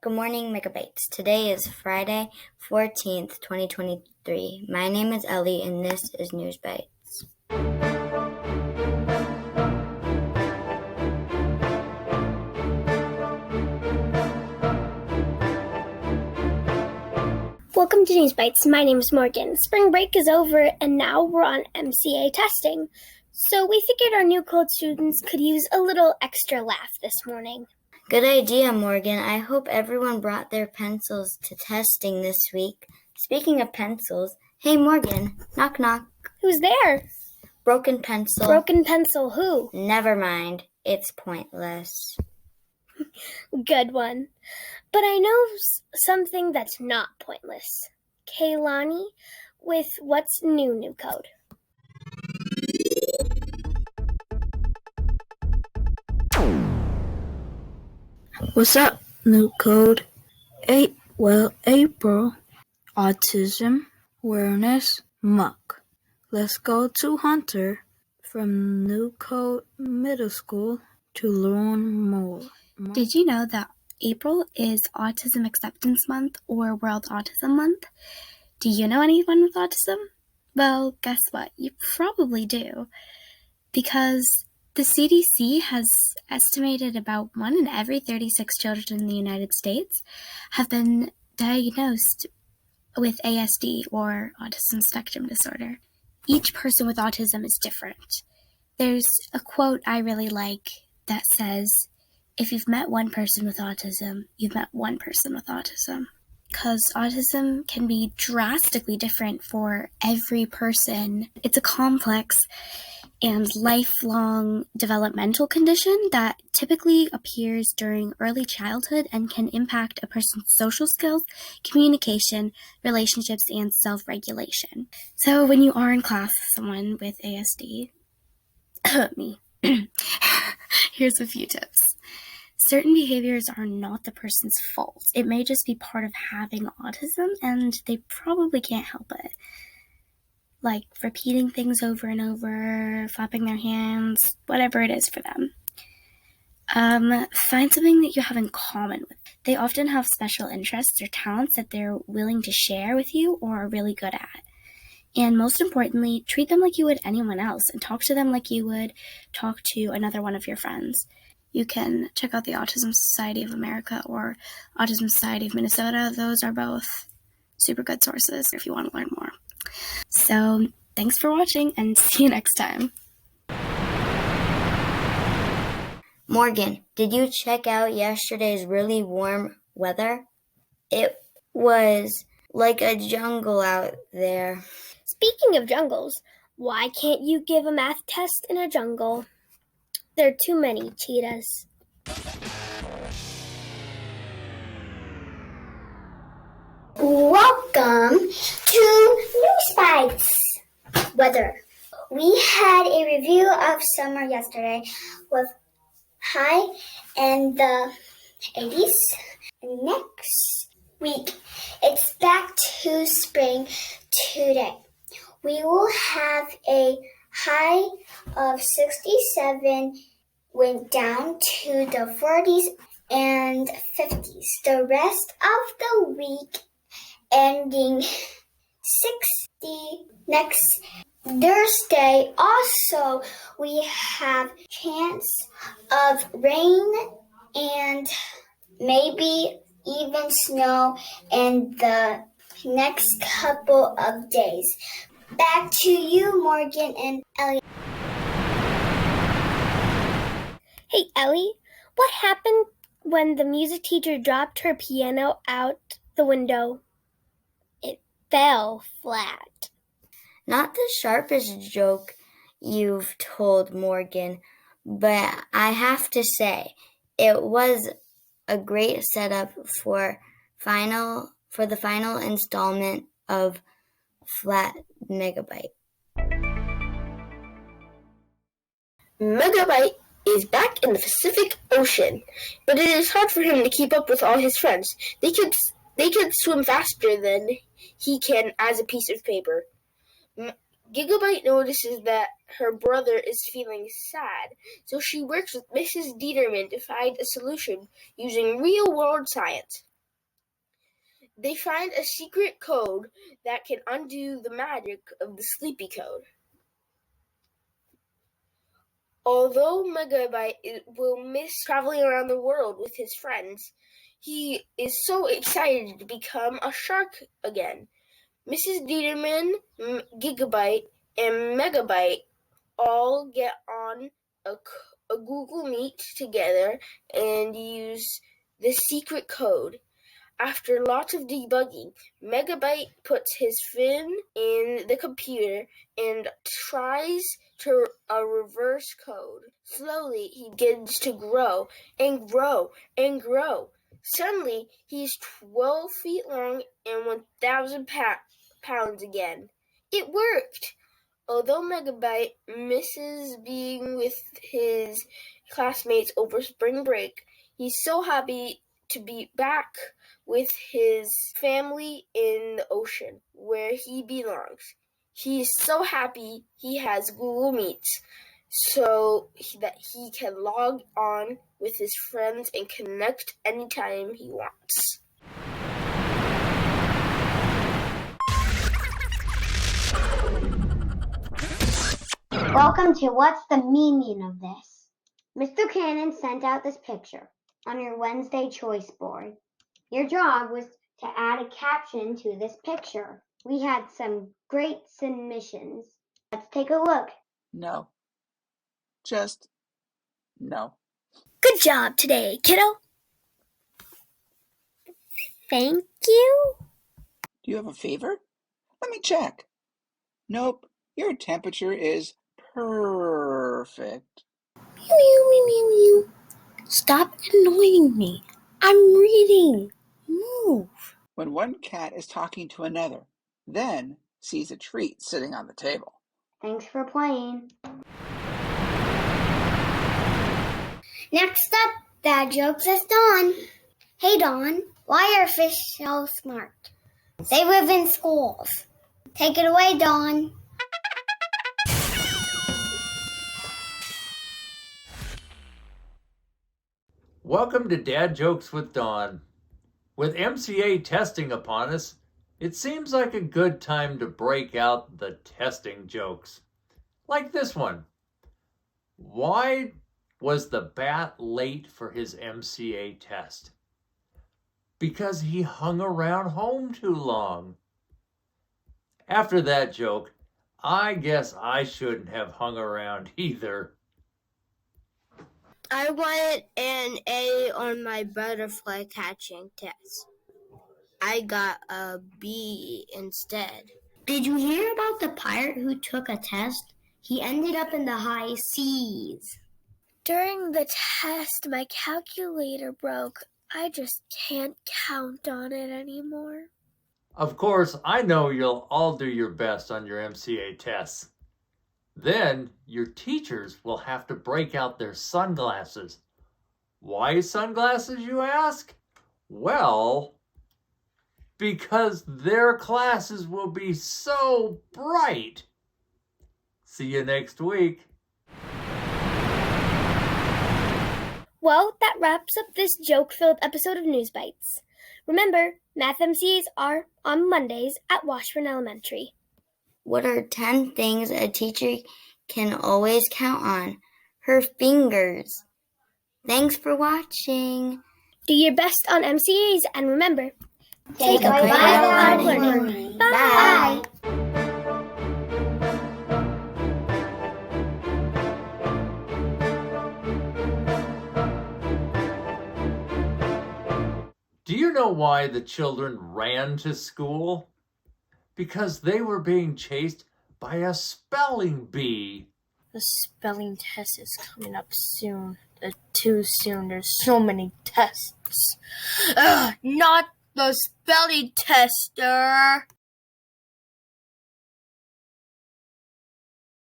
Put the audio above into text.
Good morning, MegaBYTEs. Today is Friday, 14th, 2023. My name is Ellie, and this is NewsBYTEs. Welcome to NewsBYTEs. My name is Morgan. Spring break is over, and now we're on MCA testing. So we figured our new code students could use a little extra laugh this morning. Good idea, Morgan. I hope everyone brought their pencils to testing this week. Speaking of pencils, hey, Morgan, knock, knock. Who's there? Broken pencil. Broken pencil, who? Never mind. It's pointless. Good one. But I know something that's not pointless. Kaylani with what's new code. What's up, new code? April, Autism Awareness Muck. Let's go to Hunter from New Code Middle School to learn more. Did you know that April is Autism Acceptance Month or World Autism Month? Do you know anyone with autism? Well, guess what? You probably do, because the CDC has estimated about 1 in every 36 children in the United States have been diagnosed with ASD or autism spectrum disorder. Each person with autism is different. There's a quote I really like that says, if you've met one person with autism, you've met one person with autism. Because autism can be drastically different for every person. It's a complex and lifelong developmental condition that typically appears during early childhood and can impact a person's social skills, communication, relationships, and self-regulation. So when you are in class with someone with ASD, me, here's a few tips. Certain behaviors are not the person's fault. It may just be part of having autism, and they probably can't help it. Like repeating things over and over, flapping their hands, whatever it is for them. Find something that you have in common with. They often have special interests or talents that they're willing to share with you or are really good at. And most importantly, treat them like you would anyone else and talk to them like you would talk to another one of your friends. You can check out the Autism Society of America or Autism Society of Minnesota. Those are both super good sources if you want to learn more. So thanks for watching and see you next time. Morgan, did you check out yesterday's really warm weather? It was like a jungle out there. Speaking of jungles, why can't you give a math test in a jungle? There are too many cheetahs. Welcome to NewsBYTEs Weather. We had a review of summer yesterday with high in the 80s. Next week, it's back to spring today. We will have a high of 67, went down to the 40s and 50s. The rest of the week ending 60 next Thursday. Also, we have chance of rain and maybe even snow in the next couple of days. Back to you, Morgan and Ellie. Hey, Ellie, what happened when the music teacher dropped her piano out the window? It fell flat. Not the sharpest joke you've told, Morgan, but I have to say, it was a great setup for the final installment of Flat MegaBYTE. MegaBYTE is back in the Pacific Ocean, but it is hard for him to keep up with all his friends. They could swim faster than he can as a piece of paper. GigaBYTE notices that her brother is feeling sad, so she works with Mrs. Dieterman to find a solution using real-world science. They find a secret code that can undo the magic of the sleepy code. Although MegaBYTE will miss traveling around the world with his friends, he is so excited to become a shark again. Mrs. Dieterman, GigaBYTE, and MegaBYTE all get on a Google Meet together and use the secret code. After lots of debugging, MegaBYTE puts his fin in the computer and tries to reverse code. Slowly, he begins to grow and grow and grow. Suddenly, he's 12 feet long and 1,000 pounds again. It worked! Although MegaBYTE misses being with his classmates over spring break, he's so happy to be back with his family in the ocean, where he belongs. He's so happy he has Google Meets so that he can log on with his friends and connect anytime he wants. Welcome to What's the Meaning of This? Mr. Cannon sent out this picture on your Wednesday choice board. Your job was to add a caption to this picture. We had some great submissions. Let's take a look. No. Just no. Good job today, kiddo. Thank you. Do you have a fever? Let me check. Nope. Your temperature is perfect. Meow, meow, meow, meow. Stop annoying me. I'm reading. Move. When one cat is talking to another, then sees a treat sitting on the table. Thanks for playing. Next up, Dad Jokes is Dawn. Hey Dawn, why are fish so smart? They live in schools. Take it away, Dawn. Welcome to Dad Jokes with Dawn. With MCA testing upon us, it seems like a good time to break out the testing jokes. Like this one. Why was the bat late for his MCA test? Because he hung around home too long. After that joke, I guess I shouldn't have hung around either. I wanted an A on my butterfly catching test. I got a B instead. Did you hear about the pirate who took a test? He ended up in the high seas. During the test, my calculator broke. I just can't count on it anymore. Of course, I know you'll all do your best on your MCA tests. Then your teachers will have to break out their sunglasses. Why sunglasses, you ask? Well, because their classes will be so bright. See you next week. Well, that wraps up this joke-filled episode of NewsBYTEs. Remember, math MCAs are on Mondays at Washburn Elementary. What are 10 things a teacher can always count on? Her fingers. Thanks for watching. Do your best on MCAs, and remember, Take a bite out of learning. Bye. Do you know why the children ran to school? Because they were being chased by a spelling bee. The spelling test is coming up soon. Too soon. There's so many tests. Not the spelling tester.